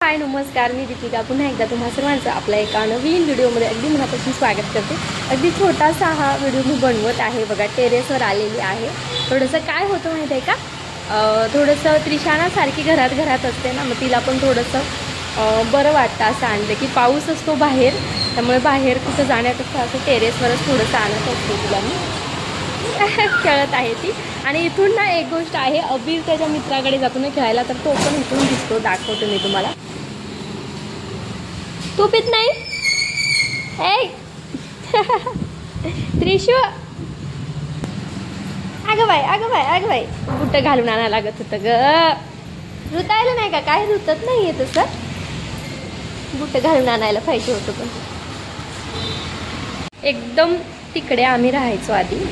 हाय नमस्कार, मी दीपिका पुन्हा एकदा तुम्हा सर्वांचं आपल्या एका नवीन व्हिडिओमध्ये अगदी मनापासून स्वागत करते। अगदी छोटासा हा व्हिडिओ मी बनवत आहे बघा, टेरेसवर आलेली आहे। थोडंसं काय होतं माहिती आहे का, थोडंसं त्रिशाणासारखी घरात असते ना, मग तिला पण थोडंसं बरं वाटतं असं आणलं की पाऊस असतो बाहेर, त्यामुळे बाहेर कुठं जाण्यापेक्षा असं टेरेसवरच थोडंसं आणत असते तिला मी। खेळत आहे ती। आणि इथून ना एक गोष्ट आहे, अबीर त्याच्या मित्राकडे जातो ना खेळायला, तर तो पण इथून दिसतो, दाखवतो मी तुम्हाला। तू पित नाही ए त्रिशू, अगं बाई बुट्ट घालून आणायला लागत होतं ग। रुतायला नाही का, काय रुतत नाहीये तसं, बुट्ट घालून आणायला पाहिजे होतं। पण एकदम तिकडे आम्ही राहायचो आधी,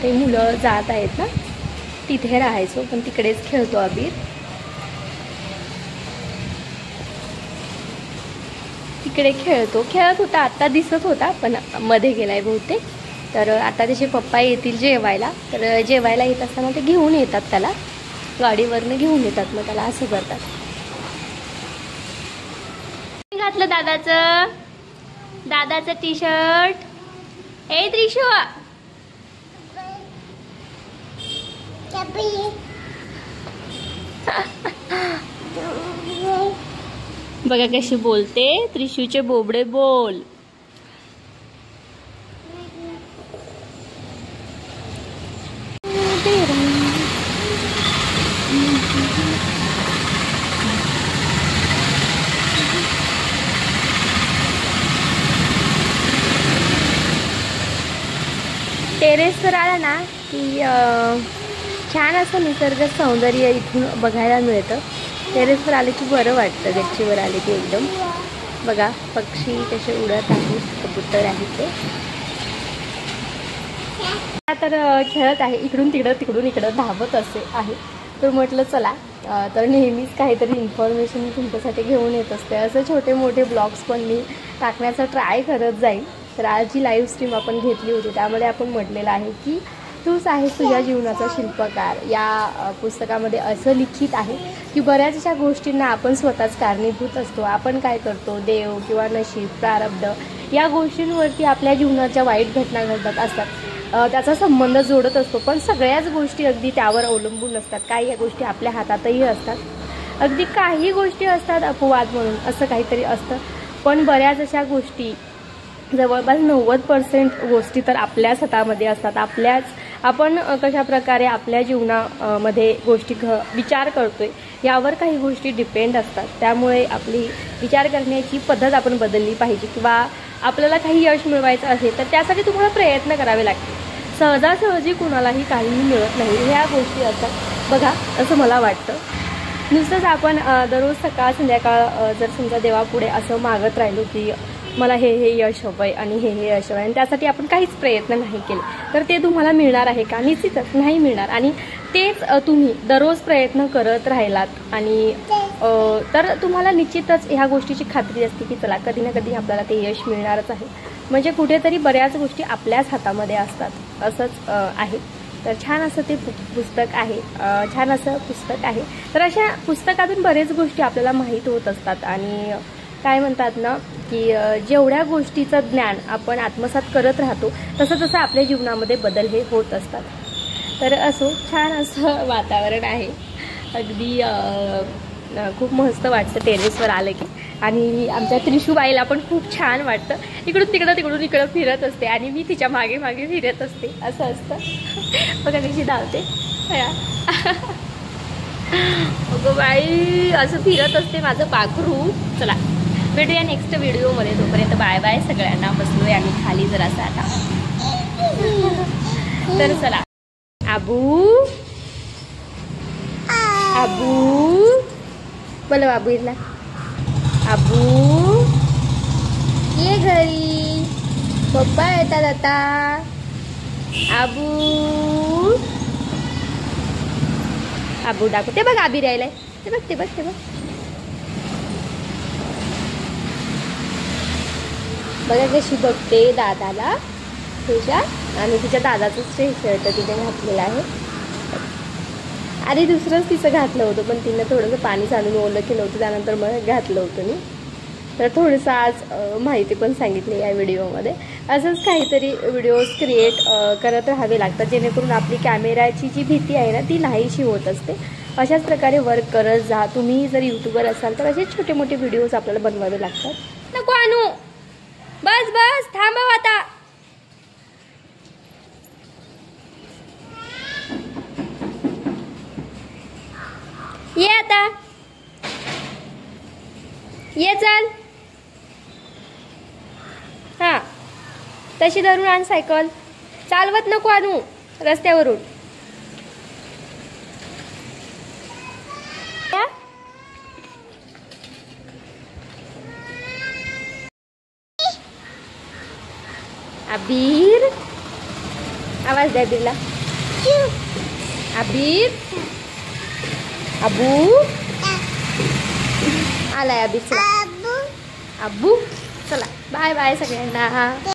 ते मुलं जात आहेत ना तिथे राहायचो, पण तिकडेच खेळतो अबीर। तिकडे खेळत होता, आता दिसत होता पण मध्ये गेलाय बहुतेक। तर आता त्याचे पप्पा येतील जेवायला, तर जेवायला येत असताना ते घेऊन येतात त्याला, गाडीवरनं घेऊन येतात, मग त्याला असं करतात। घातलं दादाचं टी शर्ट। ए त्रिशू, बघा कशी बोलते, त्रिशूचे बोबडे बोल। टेरेसवर आला ना की छान असं निसर्ग सौंदर्य इथून बघायला मिळतं। टेरेसवर आले की बरं वाटतं, गच्चीवर आले की एकदम। बघा पक्षी कसे उडत आहेत, कबूतर आहेत ते। तर खेळत आहे, इकडून इकडं धावत असे आहे। तर म्हटलं चला, तर नेहमीच काहीतरी इन्फॉर्मेशन तुमच्यासाठी घेऊन येत असते। असं छोटे मोठे ब्लॉग्स पण मी टाकण्याचा ट्राय करत जाईल। तर आज जी लाईव्ह स्ट्रीम आपण घेतली होती, त्यामध्ये आपण म्हटलेलं आहे की तूच आहेस तुझ्या जीवनाचा शिल्पकार। या पुस्तकामध्ये असं लिखित आहे की बऱ्याच अशा गोष्टींना आपण स्वतःच कारणीभूत असतो। आपण काय करतो, देव किंवा नशीब, प्रारब्ध या गोष्टींवरती आपल्या जीवनाच्या वाईट घटना घडत असतात, त्याचा संबंध जोडत असतो। पण सगळ्याच गोष्टी अगदी त्यावर अवलंबून नसतात, काही या गोष्टी आपल्या हातातही असतात। अगदी काही गोष्टी असतात अपवाद म्हणून, असं काहीतरी असतं। पण बऱ्याच अशा गोष्टी, जवळपास 90% गोष्टी तर आपल्याच हातामध्ये असतात। आपण कशा प्रकारे आपल्या जीवनामध्ये गोष्टी विचार करतोय यावर काही गोष्टी डिपेंड असतात। त्यामुळे आपली विचार करण्याची पद्धत आपण बदलली पाहिजे, किंवा आपल्याला काही यश मिळवायचं असेल तर त्यासाठी तुम्हाला प्रयत्न करावे लागतील। सहजासहजी कुणालाही काहीही मिळत नाही, ह्या गोष्टी असतात बघा, असं मला वाटतं। नुसतंच आपण दररोज सकाळ संध्याकाळ जर समजा देवापुढे असं मागत राहिलो की मला हे यश हवंय आणि हे यश हवंय, आणि त्यासाठी आपण काहीच प्रयत्न नाही केले, तर ते तुम्हाला मिळणार आहे का? निश्चितच नाही मिळणार। आणि तेच तुम्ही दररोज प्रयत्न करत राहिलात आणि तर तुम्हाला निश्चितच ह्या गोष्टीची खात्री असते की चला कधी ना कधी आपल्याला ते यश मिळणारच आहे। म्हणजे कुठेतरी बऱ्याच गोष्टी आपल्याच हातामध्ये असतात, असंच आहे। तर छान असं ते पुस्तक आहे, तर अशा पुस्तकातून बरेच गोष्टी आपल्याला माहीत होत असतात। आणि काय म्हणतात ना की जेवढ्या गोष्टीचं ज्ञान आपण आत्मसात करत राहतो, तसं आपल्या जीवनामध्ये बदल हे होत असतात। तर असो, छान असं वातावरण आहे, अगदी खूप मस्त वाटतं टेरेसवर आलं की। आणि आमच्या त्रिशूबाईला पण खूप छान वाटतं, इकडून तिकडं फिरत असते आणि मी तिच्या मागे फिरत असते, असं असतं। बघा कशी धावते अगं बाई, असं फिरत असते माझं पाखरू। चला भेटूया नेक्स्ट व्हिडिओमध्ये, तोपर्यंत बाय बाय सगळ्यांना। बसलोय आम्ही खाली जरासा आता, तर चला। आबू बोलो, आबू इथला, आबू ये घरी, पप्पा येतात आता। आबू दाखव, ते बघ आबी राहिलाय, ते बघ बघा कशी बघते दादाला तुझ्या, आणि तिच्या दादाचंच शर्ट तिने घातलेला आहे। अरे दुसरंच तिचं घातलं होतं, पण तिनं थोडंसं पाणी सांडून ओलं केलं होतं, त्यानंतर मग घातलं होतं मी. तर थोडंसं आज माहिती पण सांगितली या व्हिडिओमध्ये. असंच काहीतरी व्हिडिओज क्रिएट करत राहावे लागतात, जेणेकरून आपली कॅमेऱ्याची जी भीती आहे ना ती नाहीशी होत असते. अशाच प्रकारे वर्क करत जा. तुम्ही जर यूट्यूबर असाल तर असे छोटे मोठे व्हिडिओज आपल्याला बनवावे लागतात. नको आणू, बस बस थांबव आता. ये आता, ये चल. हां तशी धरून आण सायकल. चालवत नको आणू रस्त्यावरून. अबीर, आवाज द्या अबीरला. अबीर, अबू आलाय अबीर. चला अब्बू, चला बाय बाय सगळ्यांना.